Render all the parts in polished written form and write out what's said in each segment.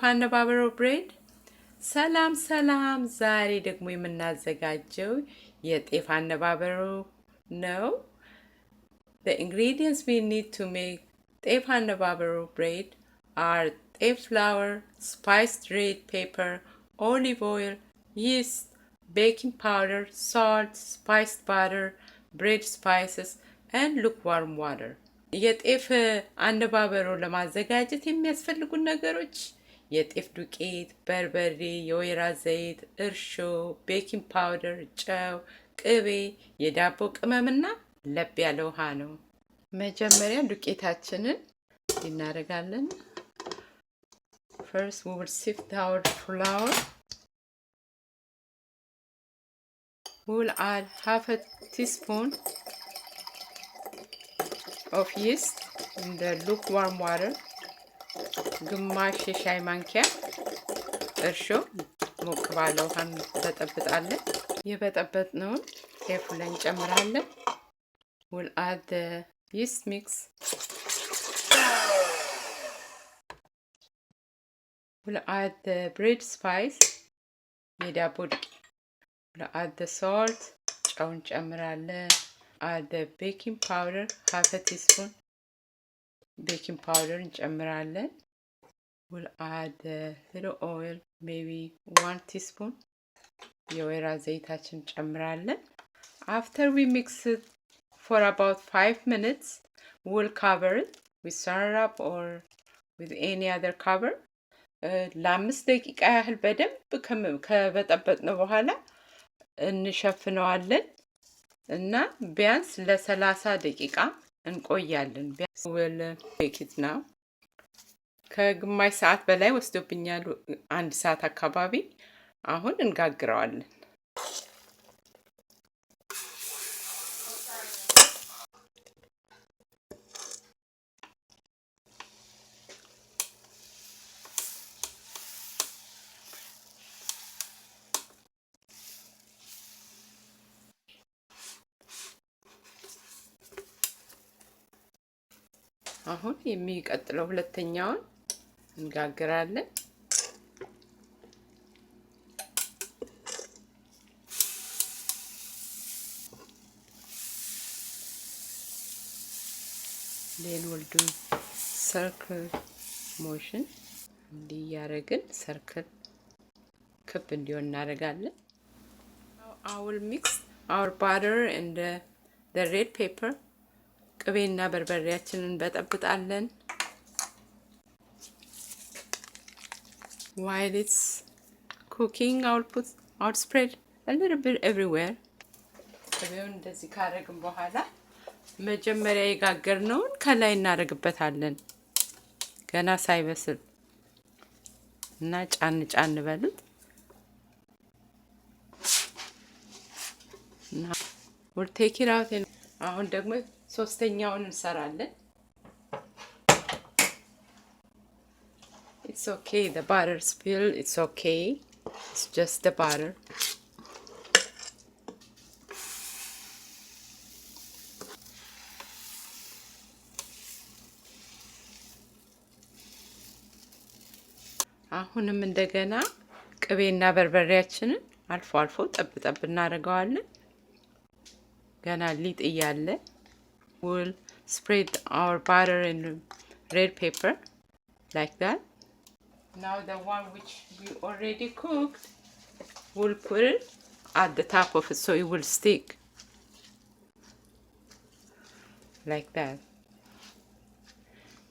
አነባበሮ ብሬድ ሰላም ሰላም። ዛሬ ደግሞ የምናዘጋጀው የጤፍ አነባበሮ ነው። The ingredients we need to make ጤፍ አነባበሮ bread are ጤፍ flour, spiced red pepper, olive oil, yeast, baking powder, salt, spiced butter, bread spices, and lukewarm water. የጤፍ አነባበሮ ለማዘጋጀት የሚያስፈልጉን ነገሮች የጤፍ ዱቄት፣ በርበሬ፣ የወይራ ዘይት፣ እርሾ፣ ቤኪንግ ፓውደር፣ ጨው፣ ቅቤ፣ የዳቦ ቅመምና ለብ ያለ ውሃ ነው። መጀመሪያ ዱቄታችንን እናደርጋለን። First we will sift our flour. We will add half a teaspoon of yeast in the lukewarm water. ግማሽ የሻይ ማንኪያ እርሾ ሞቅ ባለ ውሃ እንበጠብጣለን። የበጠበጥነውን ጤፉ ላይ እንጨምራለን። We'll add the yeast mix. We'll add the bread spice. የዳቦ ዱቄት. We'll add the salt. ጨው እንጨምራለን. Add the baking powder, half a teaspoon. Baking powder እንጨምራለን. We'll add a little oil, maybe 1 teaspoon. የወይራ ዘይታችን እንጨምራለን. After we mix it for about 5 minutes, we'll cover it with syrup or with any other cover. ለ5 ደቂቃ ያህል በደንብ ከበጠበጥነው በኋላ እንሸፍነዋለን እና ቢያንስ ለ30 ደቂቃ እንቆያለን። ቢያንስ we'll bake it now. ከግማሽ ሰዓት በላይ ወስዶብኛል፣ 1 ሰዓት አካባቢ። አሁን እንጋግረዋለን። አሁን የሚቀጥለው ሁለተኛውን እንጋግራለን። then we'll do circle motion. እንዲያረግን ሰርክል ክብ እንዲሆን እናደርጋለን። I will mix our butter and the red pepper. ቅቤና በርበሬያችንን በጠብጣለን። While it's cooking, I'll spread a little bit everywhere. ቅቤውን እንደዚህ ካረግን በኋላ መጀመሪያ የጋገርነውን ከላይ እናደርግበታለን። ገና ሳይበስል እና ጫን ጫን በሉት እና we'll take it out. አሁን ደግሞ ሶስተኛውን እንሰራለን። It's okay, the butter spill, it's okay. It's just the butter. አሁንም እንደገና ቅቤና በርበሬያችንን አልፎ አልፎ ጠብ ጠብ እናደርገዋለን። ገና ሊጥ እያለ we'll spread our butter and red pepper like that. Now the one which we already cooked, we'll put it at the top of it so it will stick like that.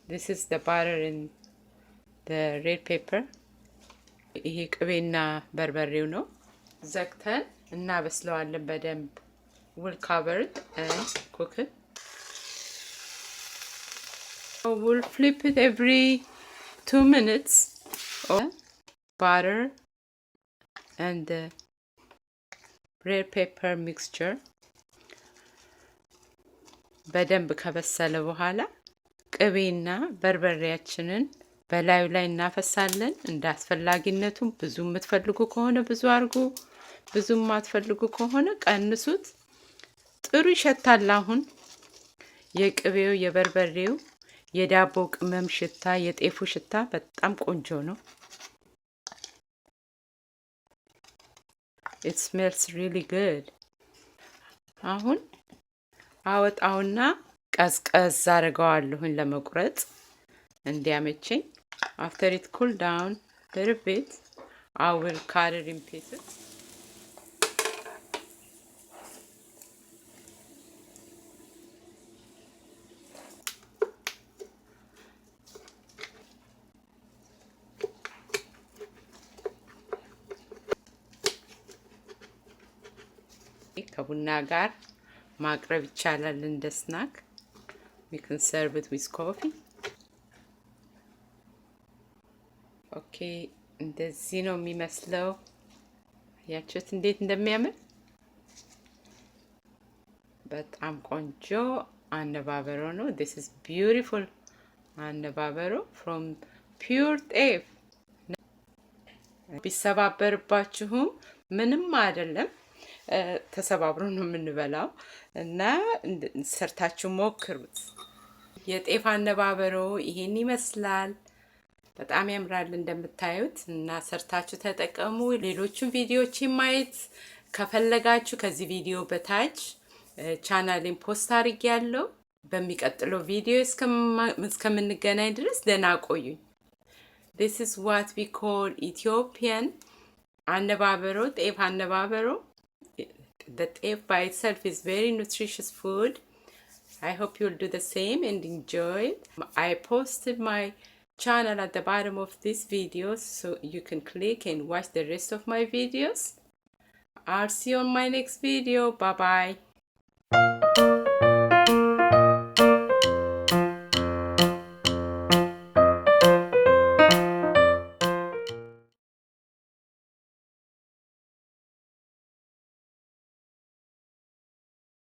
This is the butter and the red pepper. ይሄ ቅቤና በርበሬው ነው። ዘግተን እናበስለዋለን በደንብ። we'll cover it and cook it. We'll flip it every 2 minutes. Butter and the red pepper mixture በደንብ ከበሰለ በኋላ ቅቤና በርበሬያችንን በላዩ ላይ እናፈሳለን። እንደ አስፈላጊነቱ ብዙ የምትፈልጉ ከሆነ ብዙ አድርጉ፣ ብዙ የማትፈልጉ ከሆነ ቀንሱት። ጥሩ ይሸታል። አሁን የቅቤው የበርበሬው የዳቦ ቅመም ሽታ የጤፉ ሽታ በጣም ቆንጆ ነው። It smells really good. አሁን አወጣውና ቀዝቀዝ አደርገዋለሁኝ ለመቁረጥ እንዲያመቸኝ። After it cool down a little bit, I will cut it in pieces. ከቡና ጋር ማቅረብ ይቻላል እንደ ስናክ። We can serve it with coffee. ኦኬ እንደዚህ ነው የሚመስለው። ያችሁት እንዴት እንደሚያምር በጣም ቆንጆ አነባበሮ ነው። This is beautiful አነባበሮ from pure ጤፍ። ቢሰባበርባችሁም ምንም አይደለም። ተሰባብሮ ነው የምንበላው እና ሰርታችሁ ሞክሩት። የጤፍ አነባበሮ ይሄን ይመስላል። በጣም ያምራል እንደምታዩት እና ሰርታችሁ ተጠቀሙ። ሌሎቹን ቪዲዮዎችን ማየት ከፈለጋችሁ ከዚህ ቪዲዮ በታች ቻናሌን ፖስት አድርጌያለሁ። በሚቀጥለው ቪዲዮ እስከምንገናኝ ድረስ ደህና ቆዩኝ። This is what we call Ethiopian አነባበሮ ጤፍ አነባበሮ. The teff by itself is very nutritious food. I hope you'll do the same and enjoy it. I posted my channel at the bottom of this video so you can click and watch the rest of my videos. I'll see you on my next video. Bye bye.